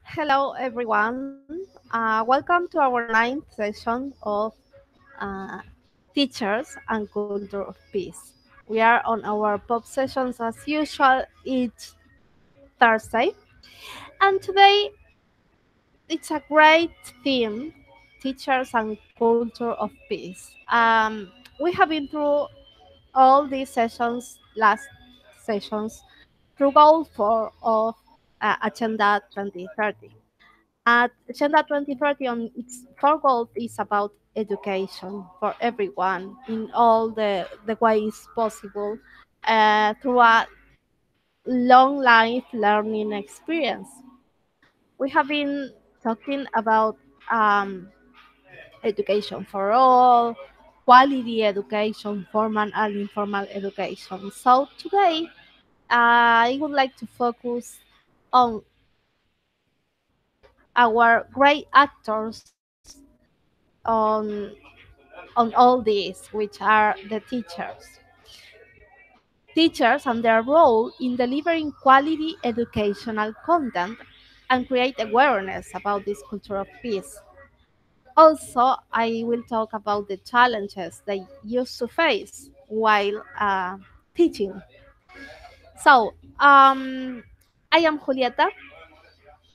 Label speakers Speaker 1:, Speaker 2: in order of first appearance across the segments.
Speaker 1: Hello, everyone. Welcome to our ninth session of uh, Teachers and Culture of Peace. We are on our pop sessions as usual each Thursday, and today it's a great theme: teachers and culture of peace. We have been through all these sessions, last sessions, through goal 4 of Agenda 2030. Agenda 2030 on its four goals is about education for everyone in all the ways possible through a long life learning experience. We have been talking about um, education for all, quality education, formal and informal education. So today, I would like to focus on our great actors on all these, which are the teachers. Teachers and their role in delivering quality educational content and create awareness about this culture of peace. Also, I will talk about the challenges they used to face while teaching. So, I am Julieta,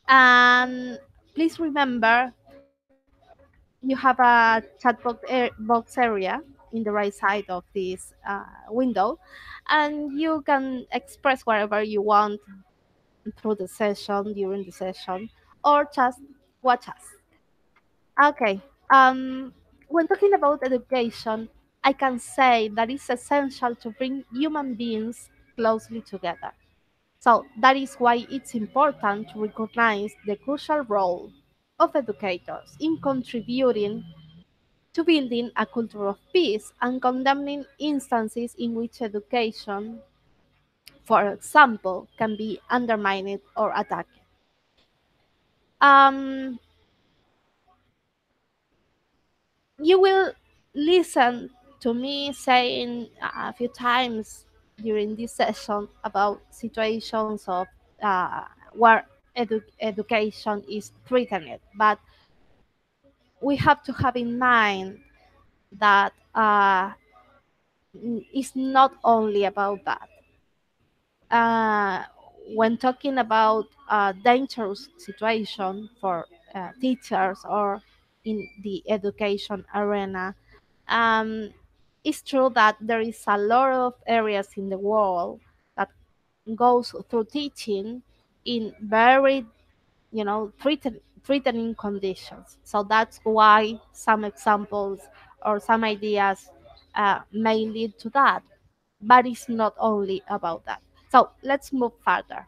Speaker 1: and please remember you have a box area in the right side of this window, and you can express whatever you want through the session, during the session, or just watch us. Okay. When talking about education, I can say that it's essential to bring human beings closely together. So that is why it's important to recognize the crucial role of educators in contributing to building a culture of peace and condemning instances in which education, for example, can be undermined or attacked. Um, you will listen to me saying a few times during this session about situations of uh, where education is threatened, but we have to have in mind that it's not only about that. uh, when talking about a dangerous situation for teachers or in the education arena, um, it's true that there is a lot of areas in the world that goes through teaching in very, threatening conditions. So that's why some examples or some ideas may lead to that, but it's not only about that. So let's move further.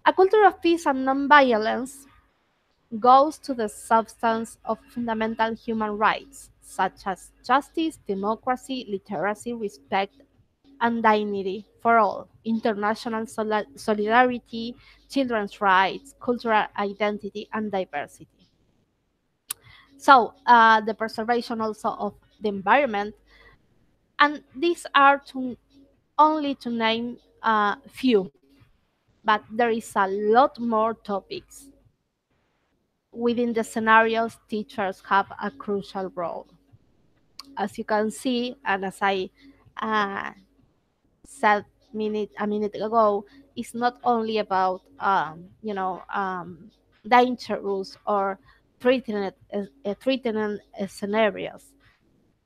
Speaker 1: A culture of peace and nonviolence goes to the substance of fundamental human rights, such as justice, democracy, literacy, respect, and dignity for all, international solidarity, children's rights, cultural identity, and diversity. So, the preservation also of the environment, and these are only to name a few, but there is a lot more topics. Within the scenarios, teachers have a crucial role. As you can see, and as I uh, said a minute ago, it's not only about dangerous or threatening scenarios.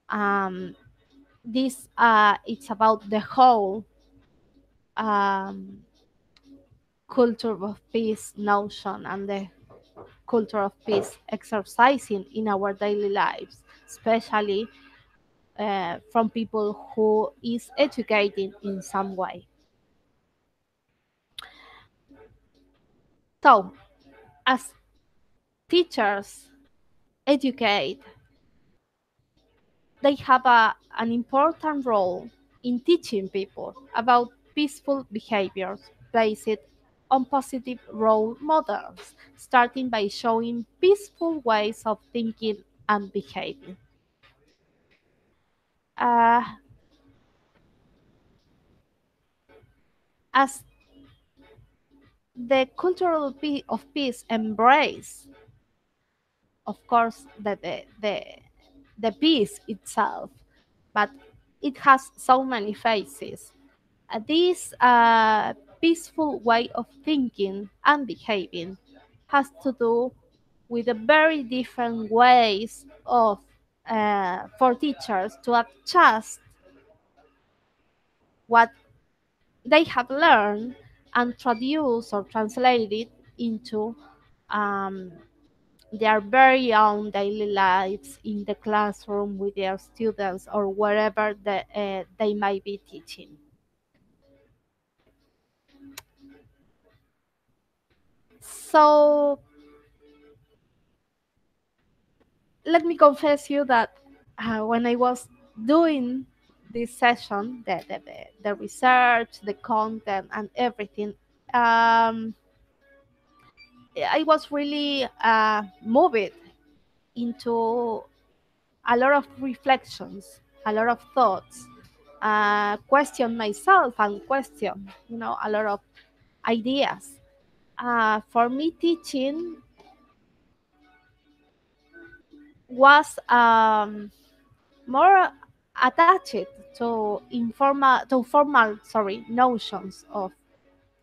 Speaker 1: Um, this it's about the whole um, culture of peace notion and the culture of peace exercising in our daily lives, especially from people who is educating in some way. So, as teachers educate, they have an important role in teaching people about peaceful behaviors based on positive role models, starting by showing peaceful ways of thinking and behaving. Uh, as The of peace embrace, of course, the peace itself, but it has so many faces. This peaceful way of thinking and behaving has to do with the very different ways of for teachers to adjust what they have learned and traduce or translate it into um, their very own daily lives in the classroom with their students or wherever they might be teaching. So let me confess you that when I was doing this session, the research, the content, and everything, um, I was really moved into a lot of reflections, a lot of thoughts, question myself and question, a lot of ideas. For me, teaching was more attached to formal, notions of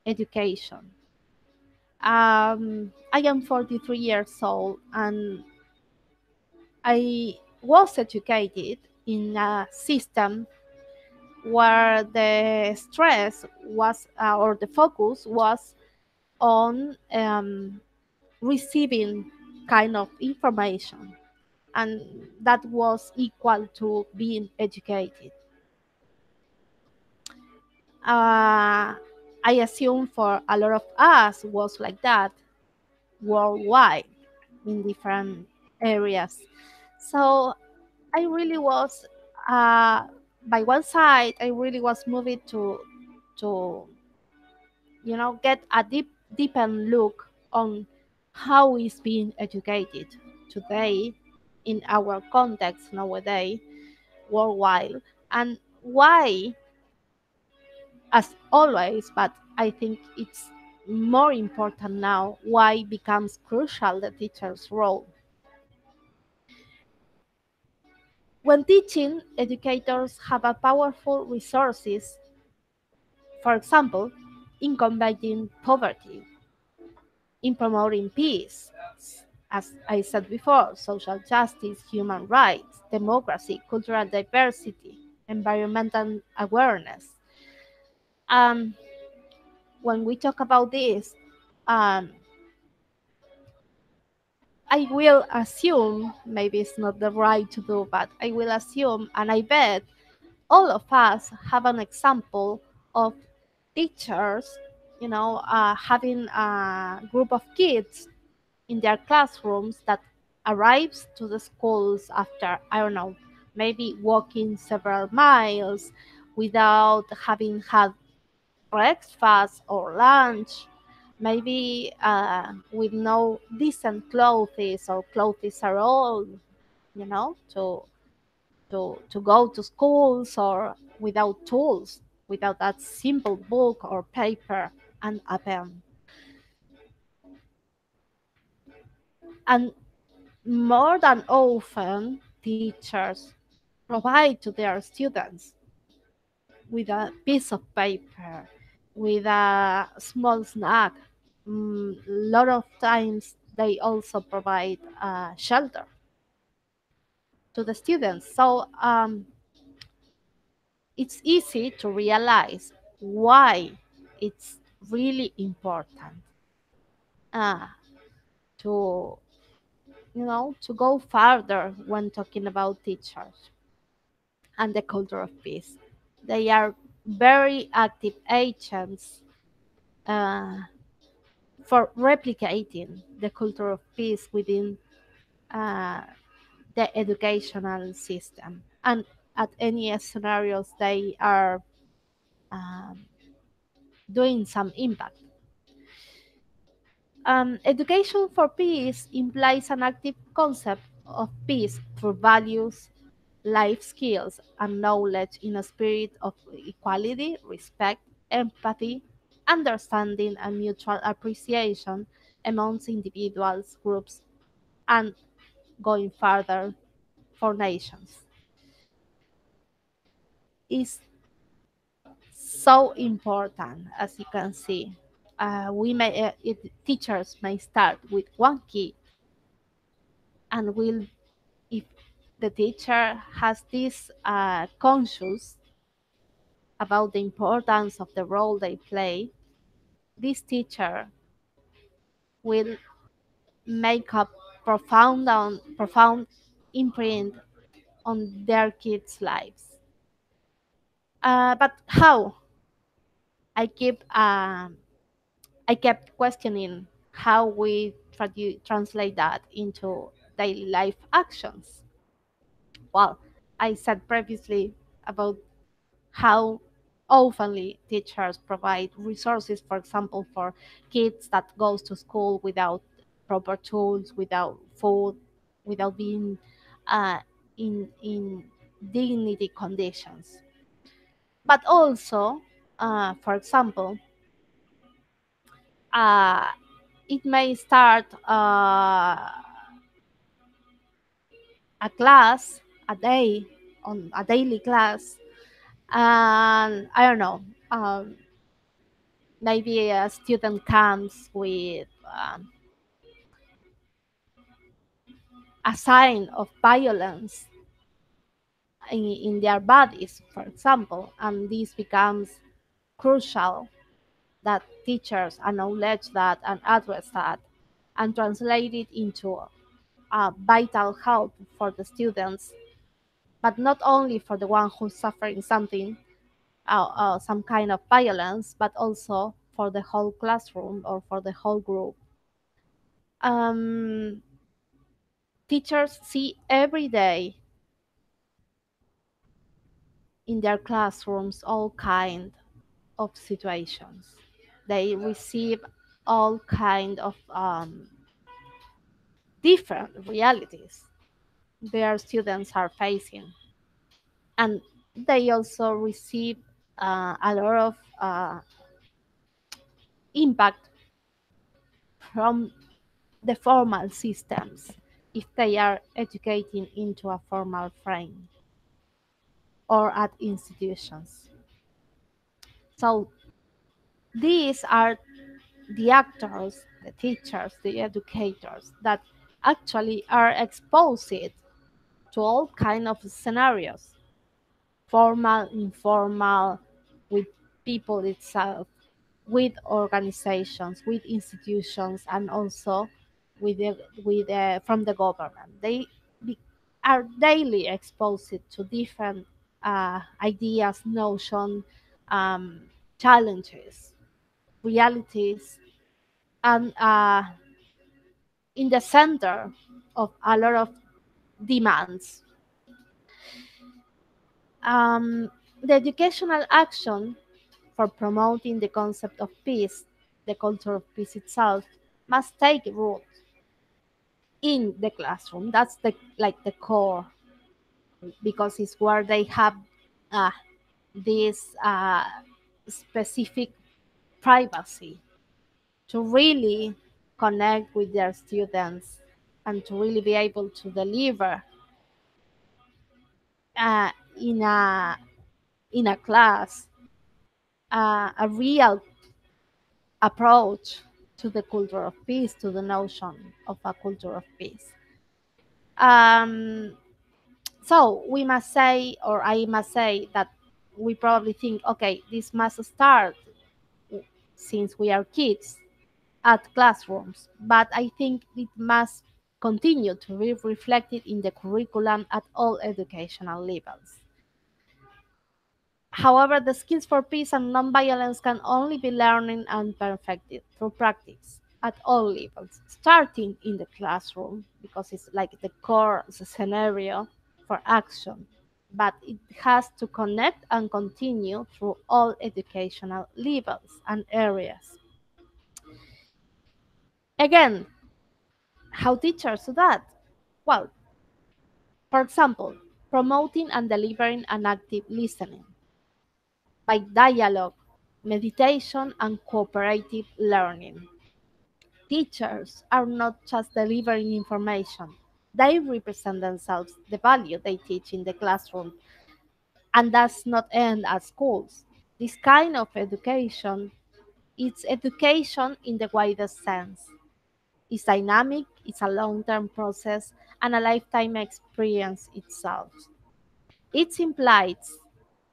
Speaker 1: education. I am 43 years old, and I was educated in a system where the stress was or the focus was on receiving kind of information, and that was equal to being educated. uh, I assume for a lot of us was like that worldwide in different areas. So I really was, uh, by one side, I really was moving to get a deepen look on how is being educated today in our context nowadays worldwide, and why, as always, but I think it's more important now, why becomes crucial the teacher's role. When teaching, educators have a powerful resources, for example, in combating poverty, in promoting peace, as I said before, social justice, human rights, democracy, cultural diversity, environmental awareness. Um, when we talk about this, um, I will assume, maybe it's not the right to do, but I will assume, and I bet all of us have an example of teachers, having a group of kids in their classrooms that arrives to the schools after, I don't know, maybe walking several miles without having had breakfast or lunch, maybe with no decent clothes or clothes at all, to go to schools, or without tools, without that simple book or paper and a pen. And more than often, teachers provide to their students with a piece of paper, with a small snack. A lot of times, they also provide shelter to the students. So it's easy to realize why it's really important uh, to to go further when talking about teachers and the culture of peace. They are very active agents uh, for replicating the culture of peace within uh, the educational system, and at any scenarios they are um, doing some impact. Education for peace implies an active concept of peace through values, life skills, and knowledge in a spirit of equality, respect, empathy. understanding and mutual appreciation amongst individuals, groups, and going further for nations is so important, as you can see. Teachers may start with one kid and will, if the teacher has this conscious about the importance of the role they play, this teacher will make a profound imprint on their kids' lives. But how? I keep I kept questioning how we translate that into daily life actions. Well, I said previously about how oftenly teachers provide resources, for example, for kids that goes to school without proper tools, without food, without being in dignity conditions. But also, for example, uh, it may start a class a day on a daily class, and I don't know, maybe a student comes with a sign of violence in their bodies, for example, and this becomes crucial that teachers acknowledge that and address that and translate it into a vital help for the students, but not only for the one who's suffering something, some kind of violence, but also for the whole classroom or for the whole group. Um, Teachers see every day in their classrooms all kind of situations. They receive all kind of different realities their students are facing, and they also receive a lot of impact from the formal systems if they are educating into a formal frame or at institutions. So these are the actors, the teachers, the educators that actually are exposed to all kind of scenarios, formal, informal, with people itself, with organizations, with institutions, and also from the government. They be, are daily exposed to different ideas, notions, um, challenges, realities, and in the center of a lot of demands. Um, the educational action for promoting the concept of peace, the culture of peace itself, must take root in the classroom. That's the core, because it's where they have uh, this specific privacy to really connect with their students and to really be able to deliver uh, in a in a class a real approach to the culture of peace, to the notion of a culture of peace. Um, so we must say, or I must say, that we probably think, okay, this must start since we are kids at classrooms, but I think it must continue to be reflected in the curriculum at all educational levels. However, the skills for peace and nonviolence can only be learned and perfected through practice at all levels, starting in the classroom because it's like the core scenario for action. But it has to connect and continue through all educational levels and areas. Again, how teachers do that? Well, for example, promoting and delivering an active listening by dialogue, meditation, and cooperative learning. Teachers are not just delivering information, they represent themselves, the value they teach in the classroom, and does not end at schools. This kind of education is education in the widest sense. It's dynamic, it's a long term process, and a lifetime experience itself. It implies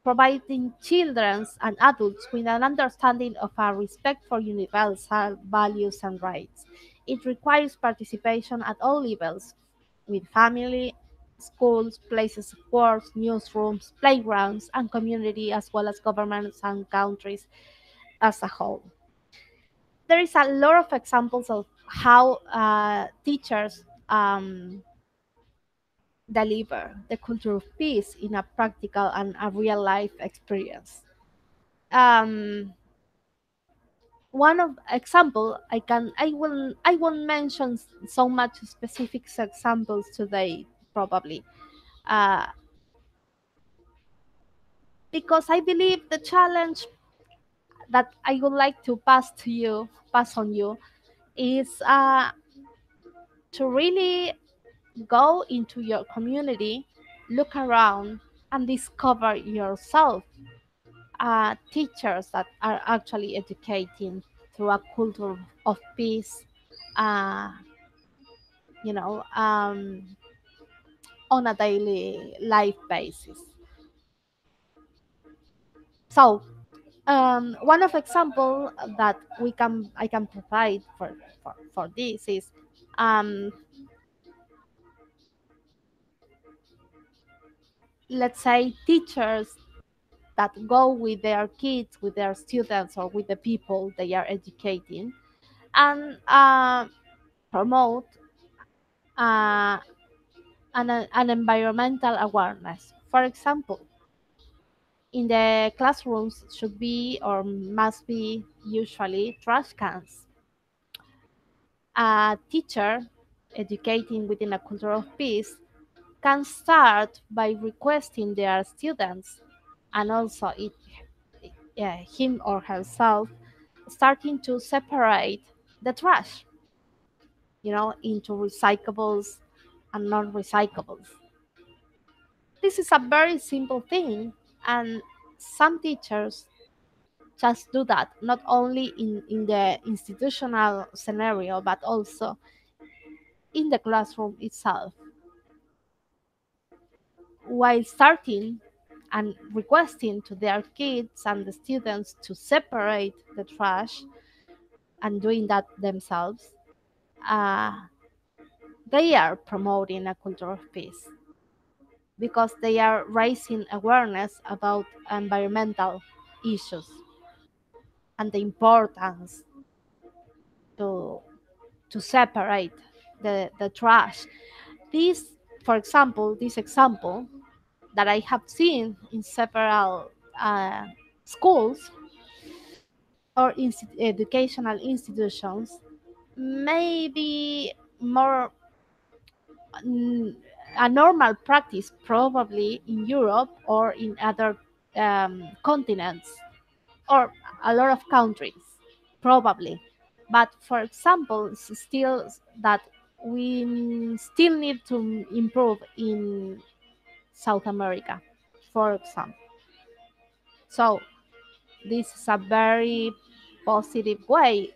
Speaker 1: providing children and adults with an understanding of our respect for universal values and rights. It requires participation at all levels, with family, schools, places of work, newsrooms, playgrounds, and community, as well as governments and countries as a whole. There is a lot of examples of how teachers deliver the culture of peace in a practical and a real life experience. Um, One of example I won't mention so much specific examples today probably, uh, because I believe the challenge that I would like to pass on you is to really go into your community, look around, and discover yourself teachers that are actually educating through a culture of peace, uh, you know, on a daily life basis. So, one of example that we can I can provide for this is, um, let's say teachers that go with their kids, with their students, or with the people they are educating, and promote uh, an environmental awareness. For example, in the classrooms should be or must be usually trash cans. A teacher educating within a culture of peace can start by requesting their students and also him or herself starting to separate the trash, into recyclables and non-recyclables. This is a very simple thing, and some teachers just do that, not only in the institutional scenario, but also in the classroom itself. While starting and requesting to their kids and the students to separate the trash and doing that themselves, uh, they are promoting a culture of peace because they are raising awareness about environmental issues and the importance to to separate the trash. This, for example, this example that I have seen in several schools or educational institutions may be more mm, a normal practice probably in Europe or in other continents or a lot of countries, probably. But for example, it's still that we still need to improve in South America, for example. So this is a very positive way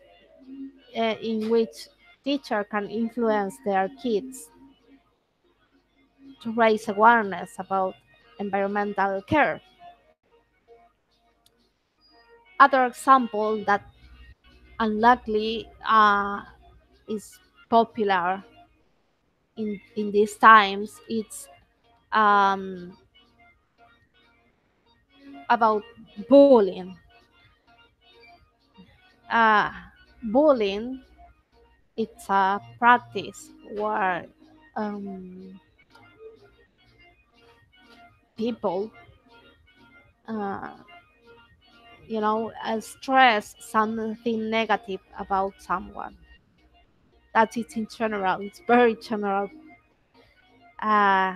Speaker 1: in which teacher can influence their kids to raise awareness about environmental care. Other example that unluckily is popular in these times, it's um, about bullying. Uh, Bullying, it's a practice where um, people, uh, stress something negative about someone. That is in general. It's very general. Uh,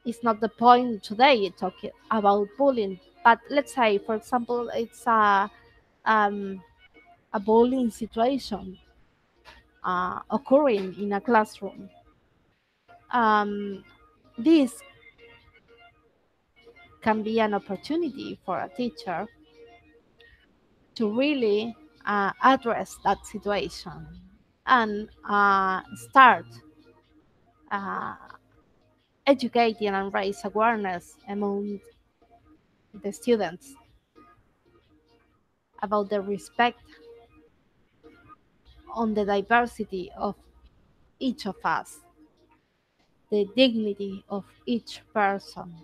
Speaker 1: it's not the point today talking about bullying. But let's say, for example, it's um, a bullying situation occurring in a classroom. Um, this can be an opportunity for a teacher to really address that situation and start uh, educating and raise awareness among the students about the respect on the diversity of each of us, the dignity of each person.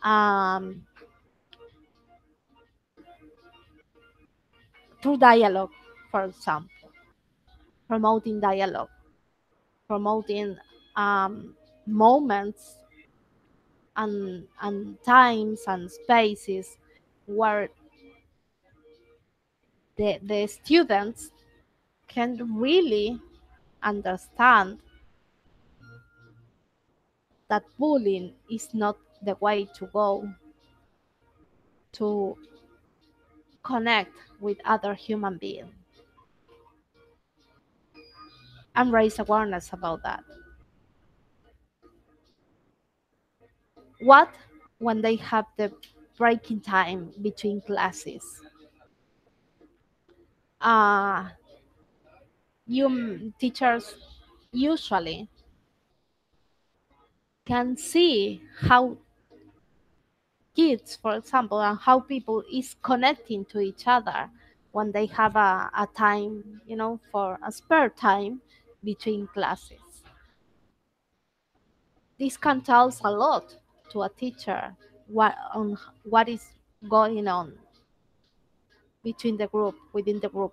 Speaker 1: Um, Through dialogue, for example, promoting dialogue, promoting moments and times and spaces where the students can really understand that bullying is not the way to go to connect with other human beings and raise awareness about that. What when they have the breaking time between classes? Uh, you teachers usually can see how kids, for example, and how people is connecting to each other when they have a time, for a spare time between classes. This can tell us a lot to a teacher what is going on between the group, within the group.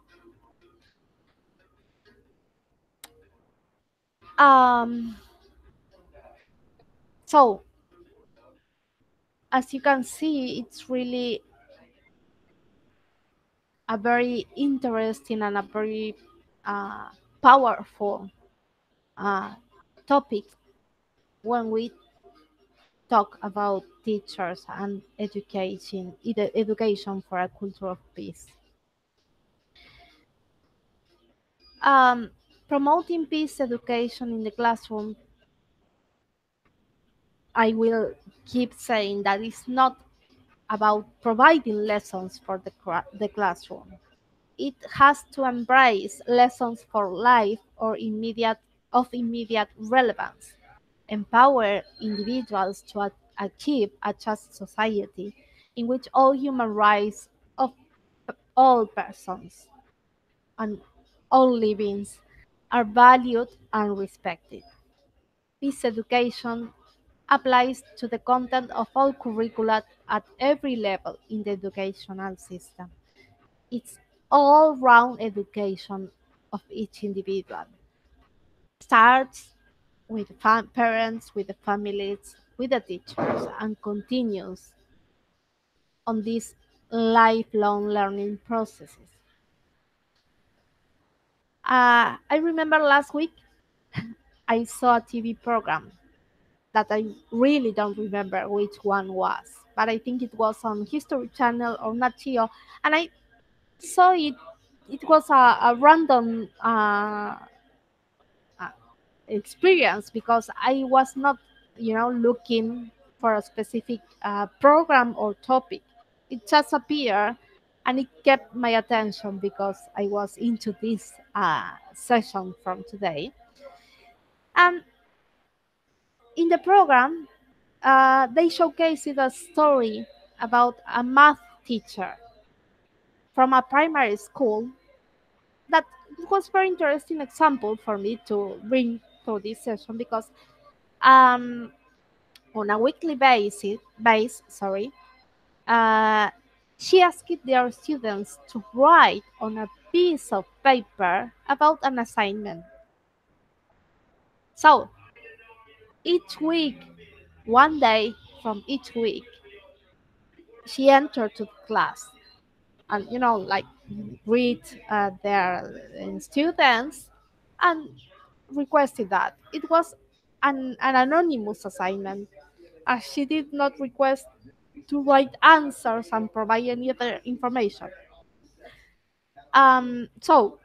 Speaker 1: Um, so as you can see, it's really a very interesting and a very uh, powerful uh, topic when we talk about teachers and education for a culture of peace. Um, Promoting peace education in the classroom, I will keep saying that it's not about providing lessons for the classroom. It has to embrace lessons for life or immediate relevance, empower individuals to achieve a just society in which all human rights of all persons and all livings are valued and respected. Peace education applies to the content of all curricula at every level in the educational system. It's all round education of each individual. Starts with parents, with the families, with the teachers, and continues on these lifelong learning processes. I remember last week I saw a TV program that I really don't remember which one was, but I think it was on History Channel or Nat Geo, and I saw it. It was a random uh, experience because I was not, looking for a specific program or topic. It just appeared and it kept my attention because I was into this session from today. And in the program, they showcased a story about a math teacher from a primary school that it was very interesting example for me to bring to this session because um, on a weekly sorry, uh, she asked their students to write on a piece of paper about an assignment. So each week, one day from each week, she entered to class and like read their students and requested that it was an anonymous assignment as she did not request to write answers and provide any other information. So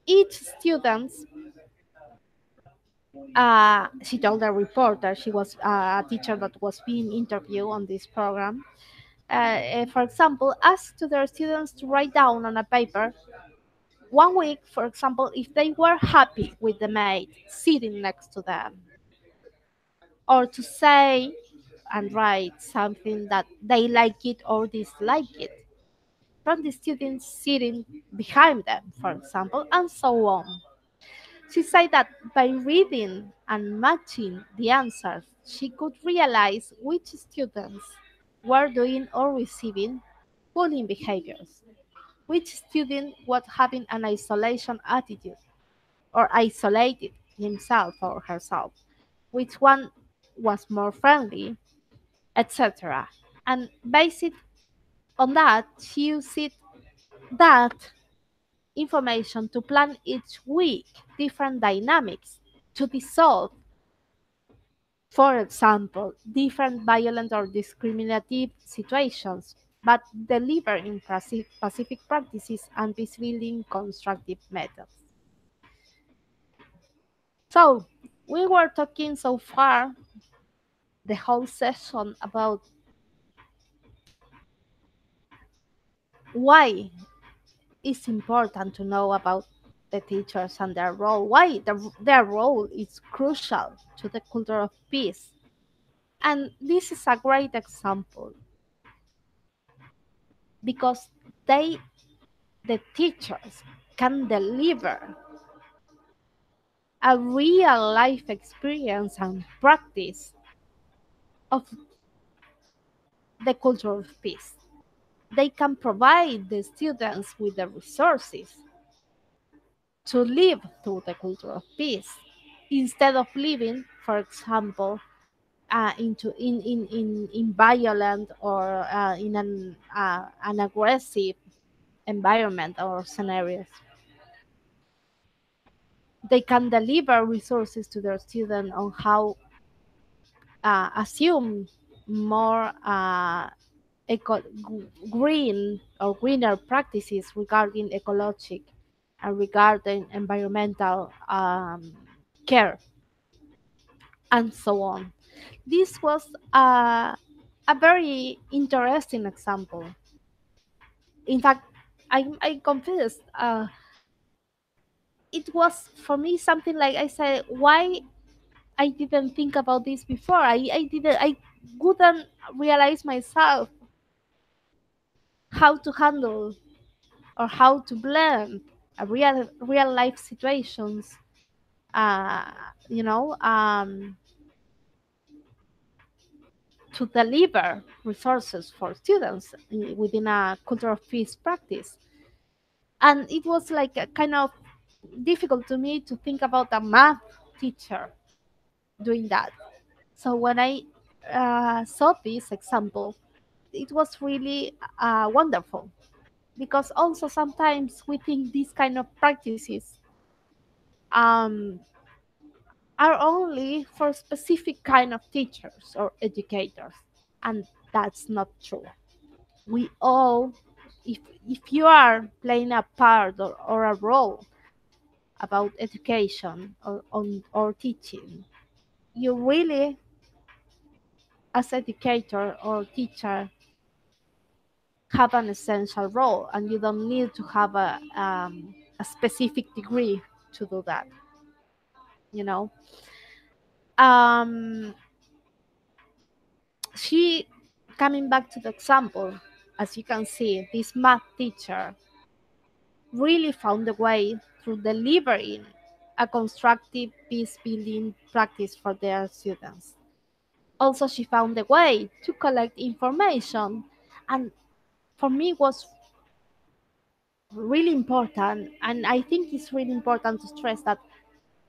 Speaker 1: each student, she told the reporter, she was a teacher that was being interviewed on this program, for example, asked to their students to write down on a paper 1 week, for example, if they were happy with the maid sitting next to them, or to say and write something that they like it or dislike it from the students sitting behind them, for example, and so on. She said that by reading and matching the answers, she could realize which students were doing or receiving bullying behaviors, which student was having an isolation attitude or isolated himself or herself, which one was more friendly, etc. And based on that, she used that information to plan each week different dynamics to dissolve, for example, different violent or discriminative situations, but deliver in pacific practices and peace building constructive methods. So, we were talking so far the whole session about why it's important to know about the teachers and their role, why their role is crucial to the culture of peace. And this is a great example because they, the teachers, can deliver a real life experience and practice of the culture of peace. They can provide the students with the resources to live through the culture of peace instead of living, for example, in violent or in an aggressive environment or scenarios. They can deliver resources to their students on how assume more green or greener practices regarding ecologic and regarding environmental care and so on. This was a very interesting example. In fact, I confess, it was for me something like I said, why I didn't think about this before. I couldn't realize myself how to handle or how to blend a real life situations. Uh, you know, to deliver resources for students within a culture of peace practice. And it was like a kind of difficult to me to think about a math teacher doing that. So when I saw this example, it was really wonderful because also sometimes we think these kind of practices um, are only for specific kind of teachers or educators, and that's not true. We all, if you are playing a part or a role about education or teaching, you really, as educator or teacher, have an essential role, and you don't need to have a specific degree to do that. You know, um, she coming back to the example, as you can see, this math teacher really found a way through delivering a constructive peace building practice for their students. Also, she found a way to collect information, and for me was really important, and I think it's really important to stress that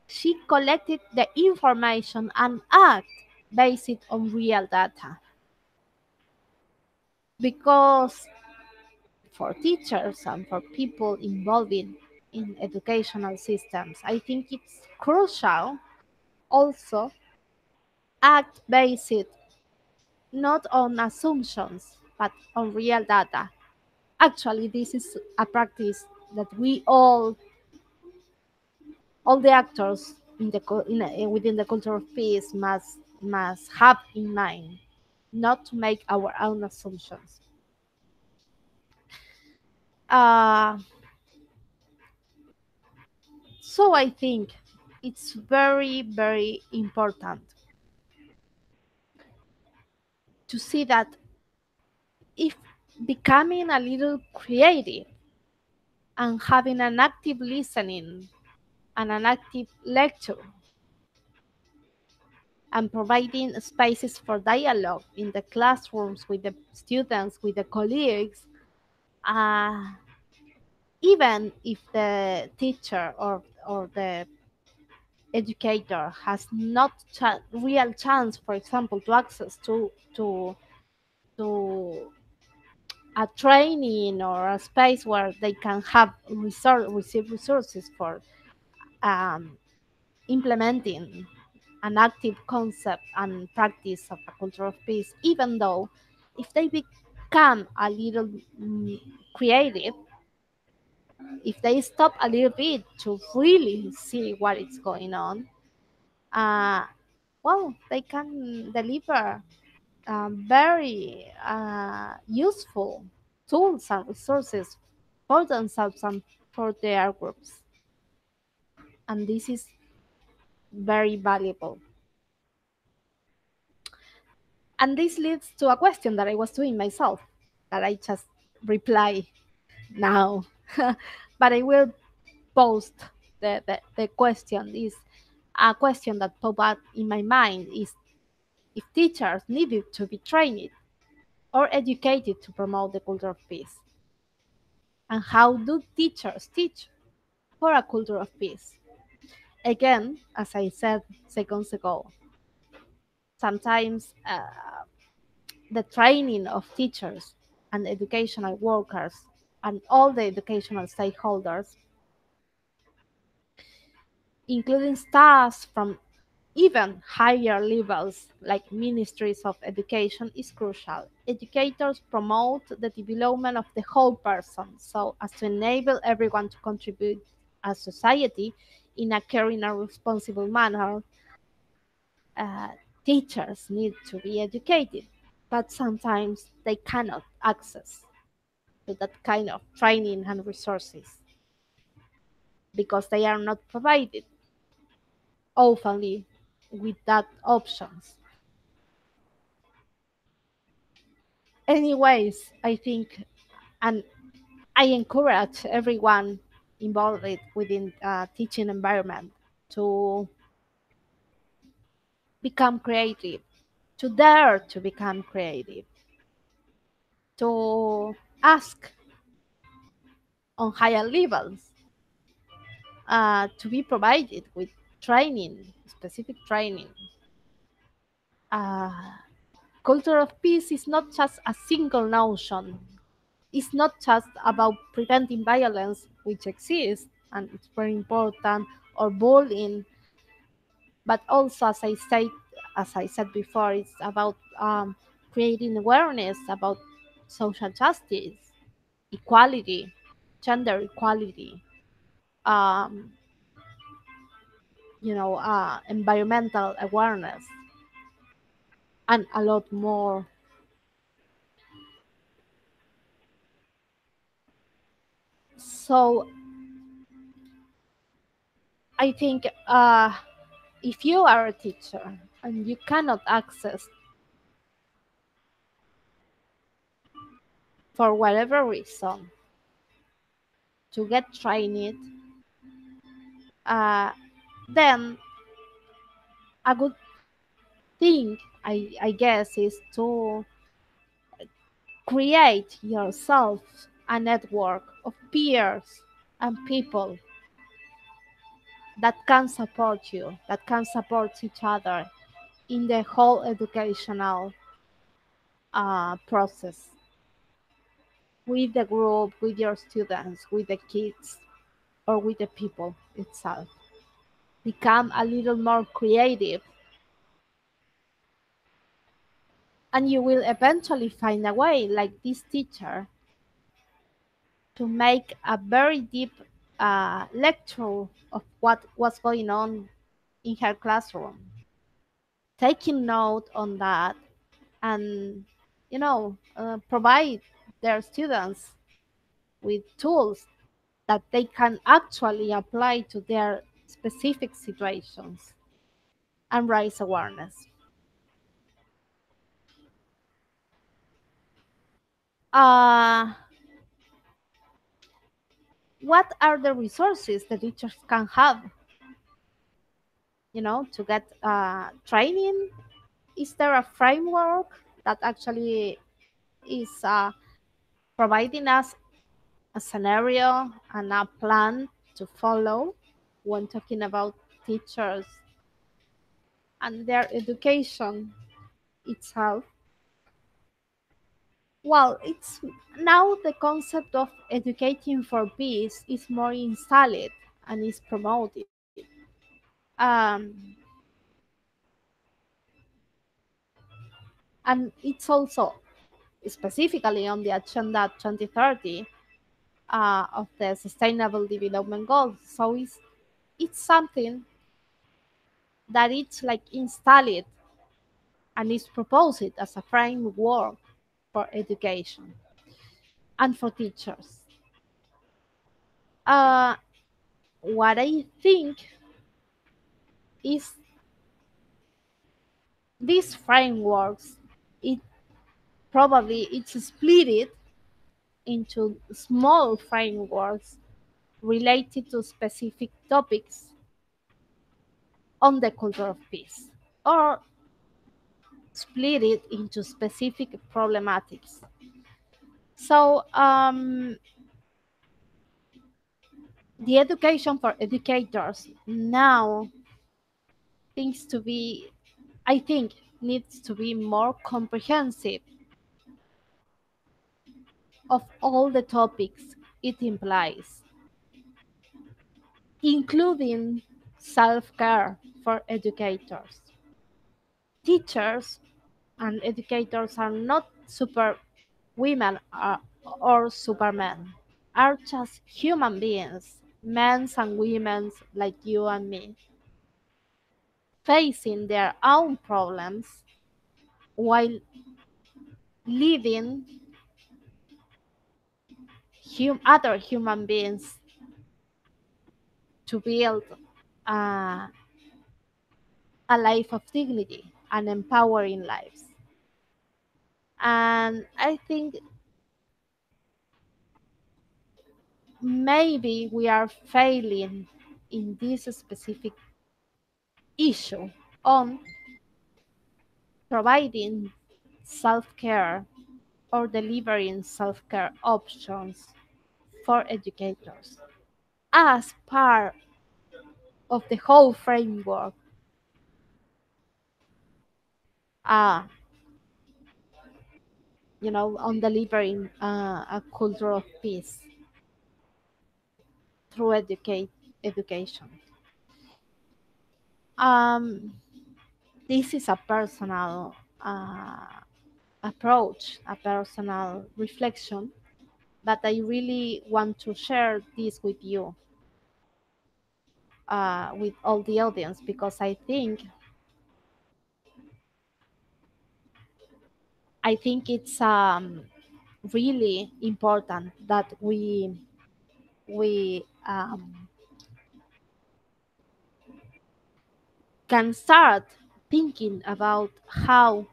Speaker 1: she collected the information and act based on real data, because for teachers and for people involved in educational systems, I think it's crucial also act based not on assumptions, but on real data. Actually, this is a practice that we all the actors in within the culture of peace must have in mind, not to make our own assumptions. Uh, so I think it's very, very important to see that if becoming a little creative and having an active listening and an active lecture and providing spaces for dialogue in the classrooms with the students, with the colleagues, uh, even if the teacher or the educator has not real chance, for example, to access to a training or a space where they can have receive resources for um, implementing an active concept and practice of a culture of peace, even though if they become a little creative, if they stop a little bit to really see what is going on, uh, well, they can deliver very useful tools and resources for themselves and for their groups. And this is very valuable. And this leads to a question that I was doing myself that I just reply now. But I will post the question is a question that popped up in my mind is if teachers needed to be trained or educated to promote the culture of peace. And how do teachers teach for a culture of peace? Again, as I said seconds ago, sometimes the training of teachers and educational workers and all the educational stakeholders, including staff from even higher levels like ministries of education, is crucial. Educators promote the development of the whole person so as to enable everyone to contribute as society in a caring and responsible manner. uh, Teachers need to be educated, but sometimes they cannot access to that kind of training and resources because they are not provided openly with that options. Anyways, I think, and I encourage everyone involved within teaching environment to become creative, to dare to become creative, to ask on higher levels, to be provided with training, specific training. Uh, Culture of peace is not just a single notion. It's not just about preventing violence, which exists and it's very important, or bullying, but also, as I said before, it's about creating awareness about social justice, equality, gender equality, um, environmental awareness, and a lot more. So I think if you are a teacher and you cannot access for whatever reason to get trained, uh, then a good thing I guess is to create yourself a network of peers and people that can support you, that can support each other in the whole educational process with the group, with your students, with the kids, or with the people itself. Become a little more creative And you will eventually find a way, like this teacher, to make a very deep lecture of what was going on in her classroom, taking note on that, and provide their students with tools that they can actually apply to their specific situations and raise awareness. Uh, what are the resources the teachers can have, to get training? Is there a framework that actually is providing us a scenario and a plan to follow when talking about teachers and their education itself? Well, it's now the concept of educating for peace is more installed and is promoted. Um, and it's also specifically on the Agenda 2030 of the Sustainable Development Goals. So it's something that it's like installed and is proposed as a framework for education and for teachers. Uh, what I think is these frameworks, it probably it's split into small frameworks related to specific topics on the culture of peace, or split it into specific problematics. So the education for educators now thinks to be, I think, needs to be more comprehensive of all the topics it implies, including self-care for educators. Teachers and educators are not super women or supermen, are just human beings, men and women like you and me, facing their own problems while leading other human beings to build uh, a life of dignity and empowering lives. And I think maybe we are failing in this specific issue on providing self care or delivering self care options for educators as part of the whole framework, uh, on delivering a culture of peace through education. Um, this is a personal approach, a personal reflection, but I really want to share this with you, with all the audience, because I think it's really important that we can start thinking about how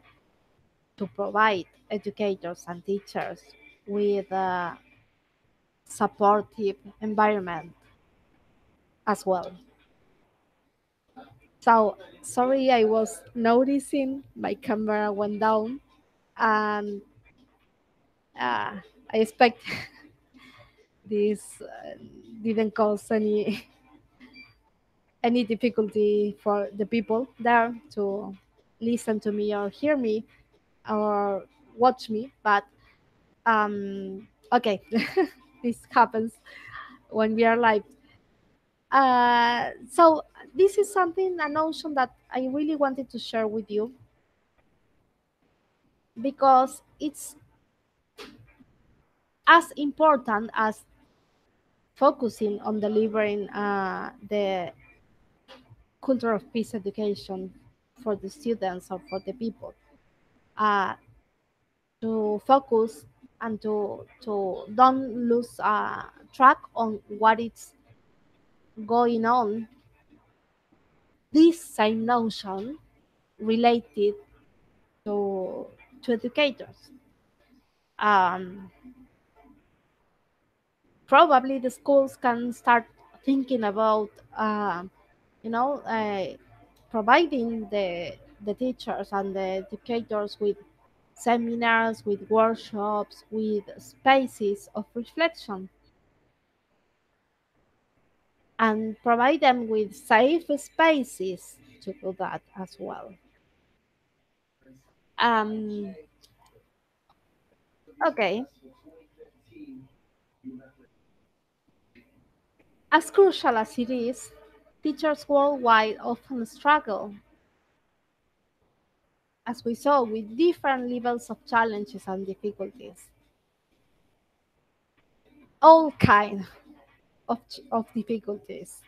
Speaker 1: to provide educators and teachers with a supportive environment as well. So sorry, I was noticing my camera went down, and uh, I expect this didn't cause any difficulty for the people there to listen to me or hear me or watch me. But okay, this happens when we are live. So this is something, a notion that I really wanted to share with you. because it's as important as focusing on delivering the culture of peace education for the students or for the people, uh, to focus and to don't lose track on what is going on. This same notion related to educators. Um, Probably the schools can start thinking about you know uh, providing the teachers and the educators with seminars, with workshops, with spaces of reflection, and provide them with safe spaces to do that as well. Um, okay, as crucial as it is, teachers worldwide often struggle, as we saw, with different levels of challenges and difficulties, all kinds of difficulties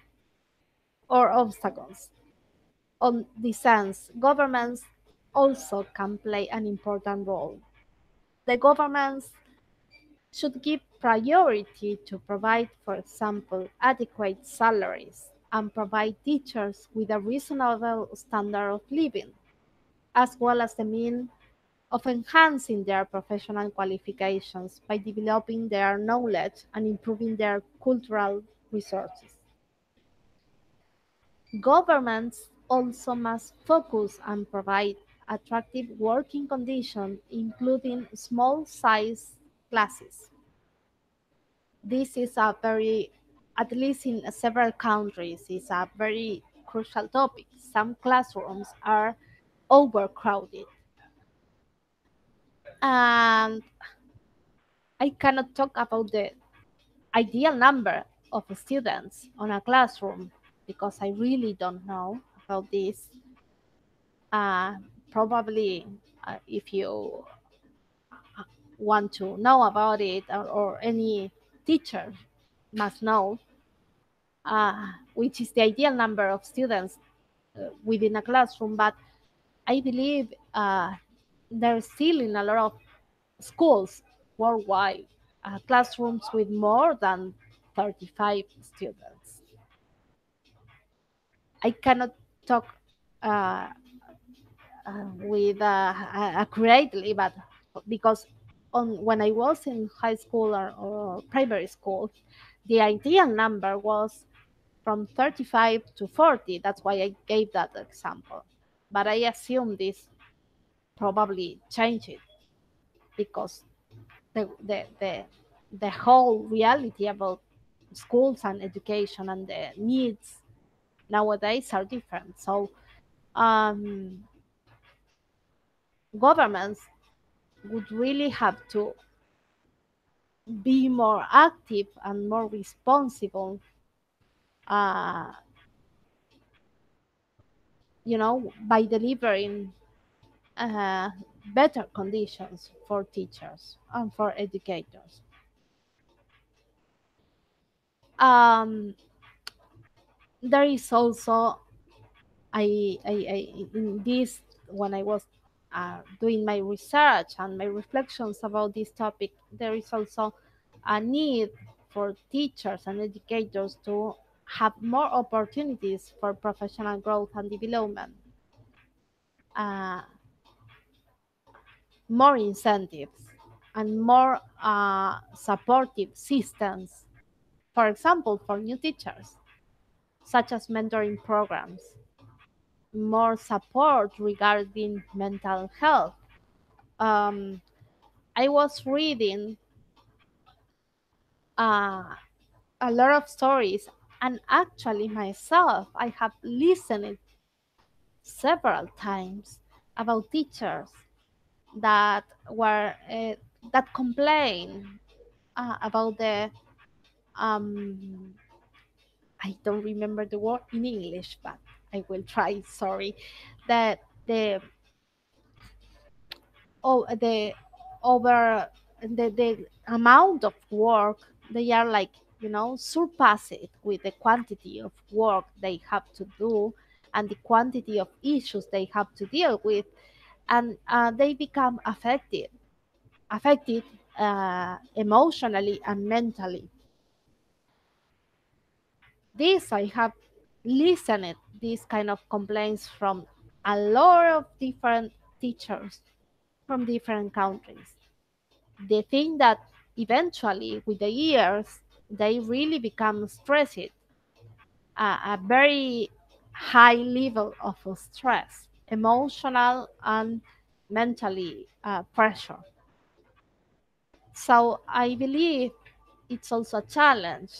Speaker 1: or obstacles. On this sense, governments also can play an important role. The governments should give priority to provide, for example, adequate salaries and provide teachers with a reasonable standard of living, as well as the means of enhancing their professional qualifications by developing their knowledge and improving their cultural resources. Governments also must focus and provide attractive working conditions, including small size classes. This is a very, at least in several countries, is a very crucial topic. Some classrooms are overcrowded. And I cannot talk about the ideal number of students on a classroom because I really don't know about this. Uh, Probably, if you want to know about it, or any teacher must know, which is the ideal number of students within a classroom. But I believe there's still in a lot of schools worldwide classrooms with more than 35 students. I cannot talk uh, with accurately, but because on when I was in high school or primary school, the ideal number was from 35 to 40. That's why I gave that example. But I assume this probably changed because the, the, the, the whole reality about schools and education and the needs nowadays are different. So um, governments would really have to be more active and more responsible, uh, by delivering uh, better conditions for teachers and for educators. Um, there is also in this, when I was doing my research and my reflections about this topic, there is also a need for teachers and educators to have more opportunities for professional growth and development, uh, more incentives, and more supportive systems. For example, for new teachers, such as mentoring programs, more support regarding mental health. Um, I was reading uh, a lot of stories, and actually myself, I have listened several times about teachers that were that complain about the um, I don't remember the word in English, but I will try. Sorry, that the the over the amount of work, they are like, surpass it with the quantity of work they have to do and the quantity of issues they have to deal with, and they become affected emotionally and mentally. This I have listened these kind of complaints from a lot of different teachers from different countries. They think that eventually, with the years, they really become stressed, a very high level of stress, emotional and mentally pressure. So I believe it's also a challenge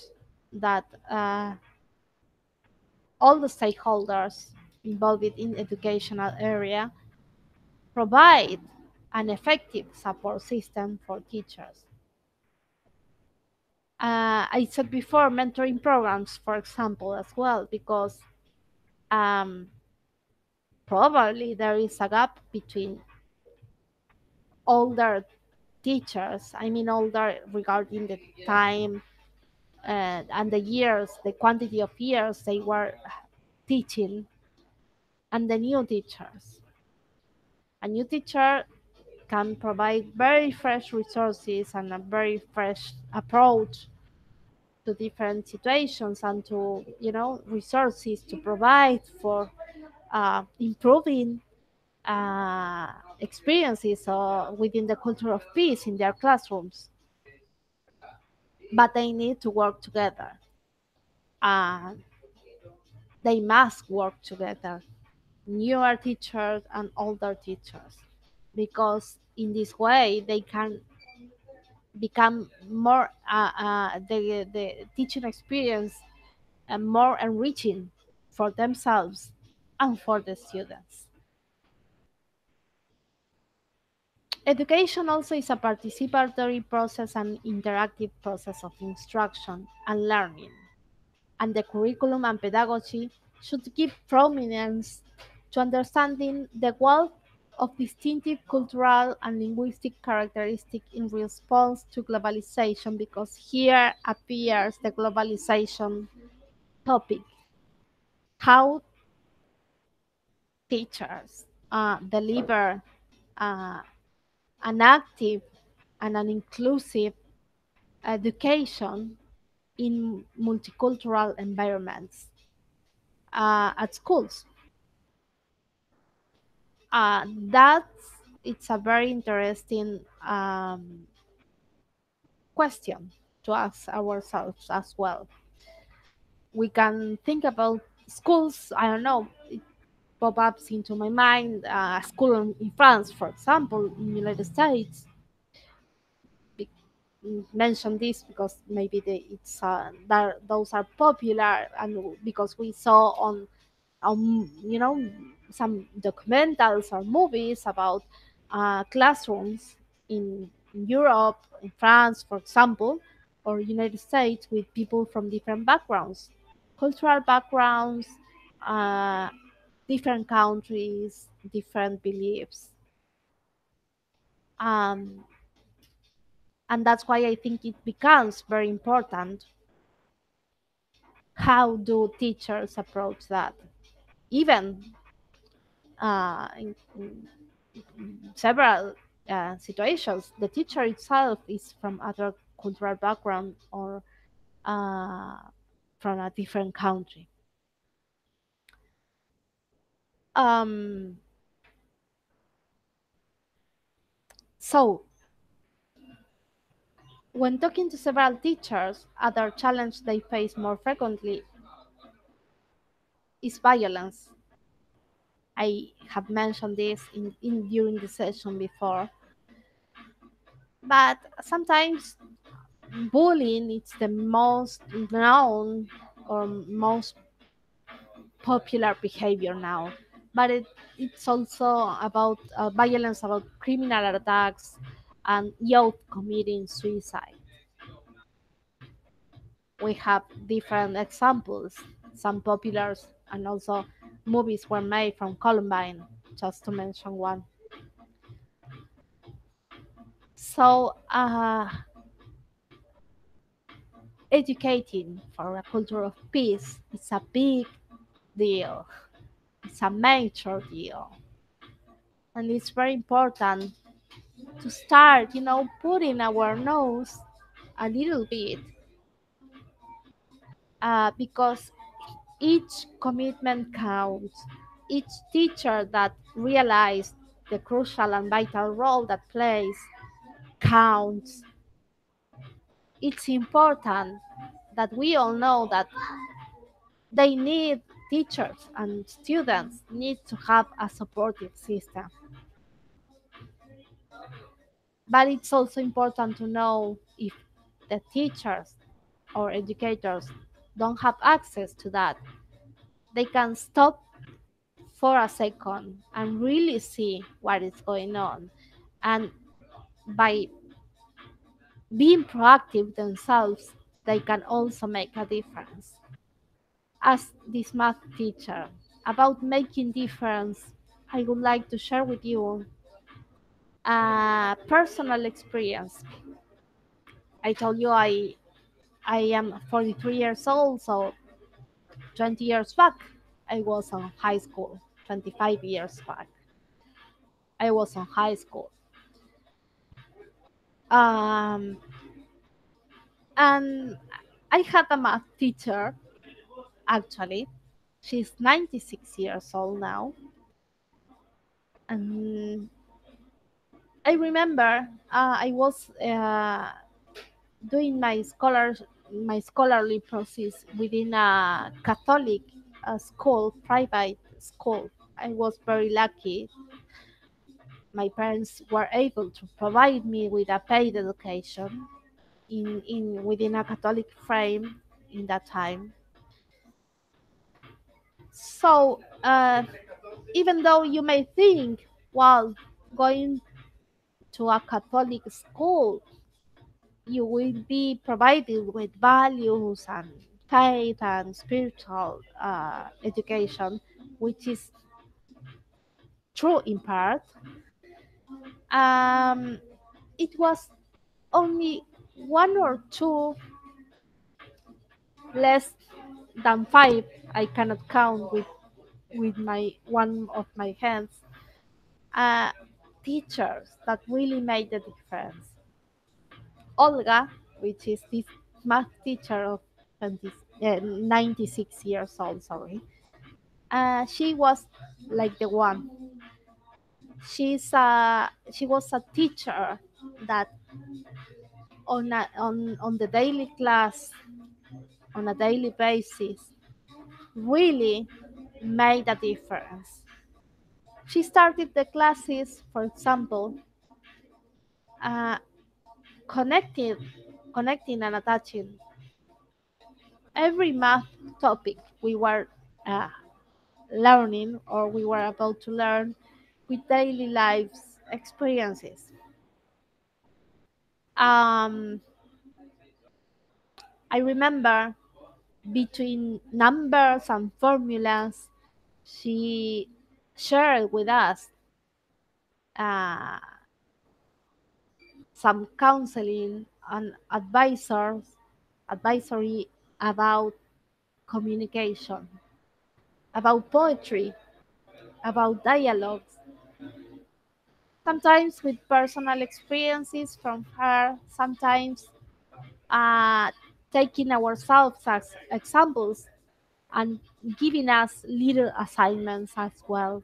Speaker 1: that all the stakeholders involved in educational area provide an effective support system for teachers. I said before, mentoring programs, for example, as well, because um, probably there is a gap between older teachers, I mean, older regarding the time and the years, the quantity of years they were teaching, and the new teachers. A new teacher can provide very fresh resources and a very fresh approach to different situations and to resources to provide for improving experiences within the culture of peace in their classrooms, but they need to work together. uh, they must work together, newer teachers and older teachers, because in this way they can become more the teaching experience more enriching for themselves and for the students. Education also is a participatory process and interactive process of instruction and learning, and the curriculum and pedagogy should give prominence to understanding the wealth of distinctive cultural and linguistic characteristics in response to globalization, because here appears the globalization topic. How teachers deliver uh, an active and an inclusive education in multicultural environments at schools. That's it's a very interesting question to ask ourselves as well. We can think about schools. I don't know. It pop ups into my mind. A school in France, for example, in the United States. Be- Mention this because maybe it's those are popular, and because we saw on some documentals or movies about classrooms in Europe, in France, for example, or United States, with people from different backgrounds, cultural backgrounds, uh, different countries, different beliefs. Um, and that's why I think it becomes very important. How do teachers approach that? Even in several situations, the teacher itself is from other cultural background or uh, from a different country. Um, so, when talking to several teachers, other challenge they face more frequently is violence. I have mentioned this in during the session before, but sometimes bullying is the most known or most popular behavior now, but it's also about violence, about criminal attacks and youth committing suicide. We have different examples. Some popular and also movies were made from Columbine, just to mention one. So, educating for a culture of peace is a big deal. It's a major deal. And it's very important to start, putting our nose a little bit, because each commitment counts. Each teacher that realized the crucial and vital role that plays counts. It's important that we all know that they need teachers and students need to have a supportive system. But it's also important to know if the teachers or educators don't have access to that, they can stop for a second and really see what is going on. And by being proactive themselves, they can also make a difference. As this math teacher, about making difference, I would like to share with you a personal experience. I told you I am 43 years old, so 20 years back I was on high school. 25 years back I was on high school. Um, and I had a math teacher, actually. She's 96 years old now. And I remember I was doing my scholarly process within a Catholic school, private school. I was very lucky. My parents were able to provide me with a paid education in within a Catholic frame in that time. So even though you may think, well, going to a Catholic school, you will be provided with values and faith and spiritual education, which is true in part. Um, it was only one or two, less than five. I cannot count with my one of my hands. Uh, Teachers that really made the difference. Olga, which is this math teacher of 20, 96 years old, sorry. She was like the one. She was a teacher that on the daily class, on a daily basis, really made a difference. She started the classes, for example, uh, connecting, connecting and attaching every math topic we were uh, learning or we were about to learn with daily lives experiences. Um, I remember between numbers and formulas, she shared with us uh, some counseling and advisory about communication, about poetry, about dialogues, sometimes with personal experiences from her, sometimes uh, taking ourselves as examples and giving us little assignments as well.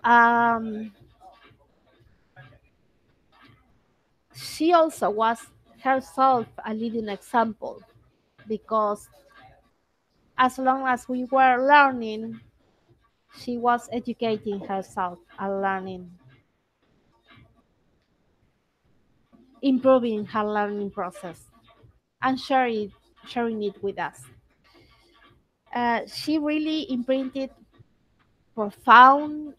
Speaker 1: Um, she also was herself a leading example because as long as we were learning, she was educating herself and learning, improving her learning process, and sharing it with us. She really imprinted profound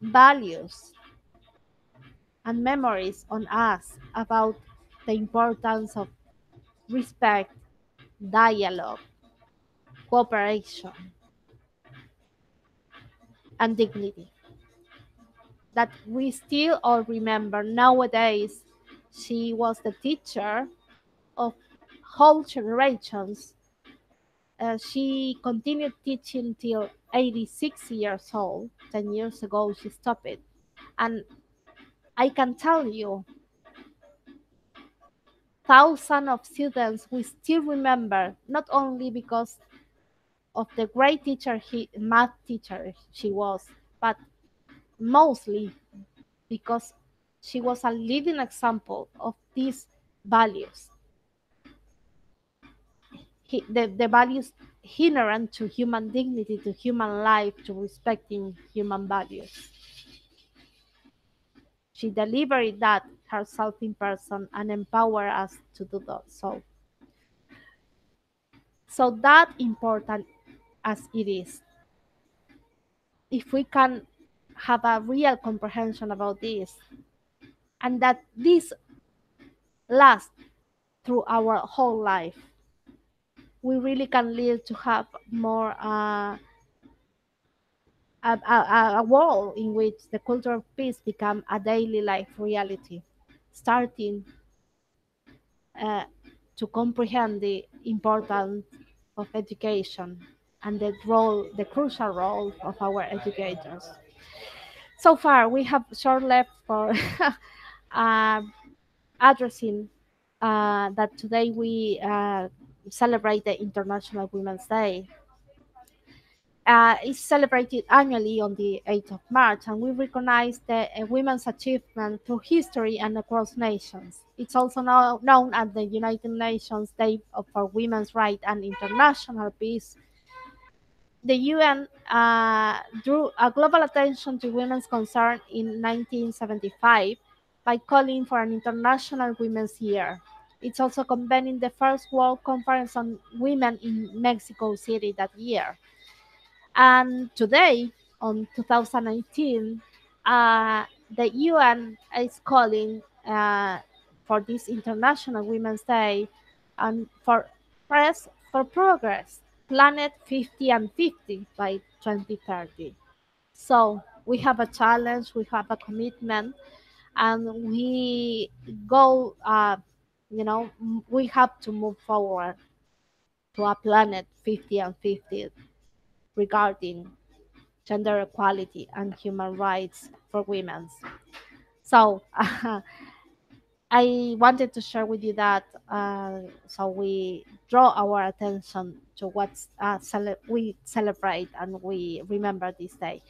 Speaker 1: values and memories on us about the importance of respect, dialogue, cooperation, and dignity. that we still all remember nowadays. She was the teacher of whole generations. She continued teaching till 86 years old. 10 years ago, she stopped it. And I can tell you, thousands of students we still remember, not only because of the great teacher, math teacher she was, but mostly because she was a living example of these values, the values inherent to human dignity, to human life, to respecting human values. She delivered that herself in person and empowered us to do that. So that important as it is, if we can have a real comprehension about this, and that this lasts through our whole life, we really can live to have more a world in which the culture of peace become a daily life reality, starting uh, to comprehend the importance of education and the crucial role of our educators. So far, we have short left for uh, addressing that today we celebrate the International Women's Day. It's celebrated annually on the 8th of March, and we recognize the women's achievement through history and across nations. It's also known as the United Nations Day for Women's Rights and International Peace. The UN drew a global attention to women's concern in 1975 by calling for an International Women's Year. It's also convening the first World Conference on Women in Mexico City that year. And today, on 2019, the UN is calling for this International Women's Day and for Press for Progress, Planet 50 and 50 by 2030. So we have a challenge, we have a commitment, and we go, we have to move forward to a planet 50 and 50 regarding gender equality and human rights for women. So I wanted to share with you that so we draw our attention to what we celebrate and we remember this day.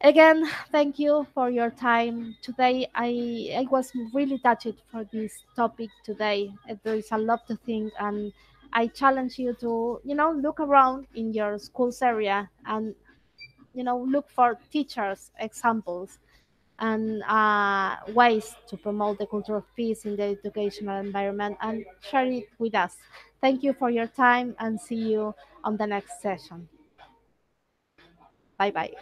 Speaker 1: Again, thank you for your time today. I was really touched for this topic today. There is a lot to think, and I challenge you to look around in your school's area and look for teachers examples and ways to promote the culture of peace in the educational environment and share it with us. Thank you for your time and see you on the next session. Bye bye.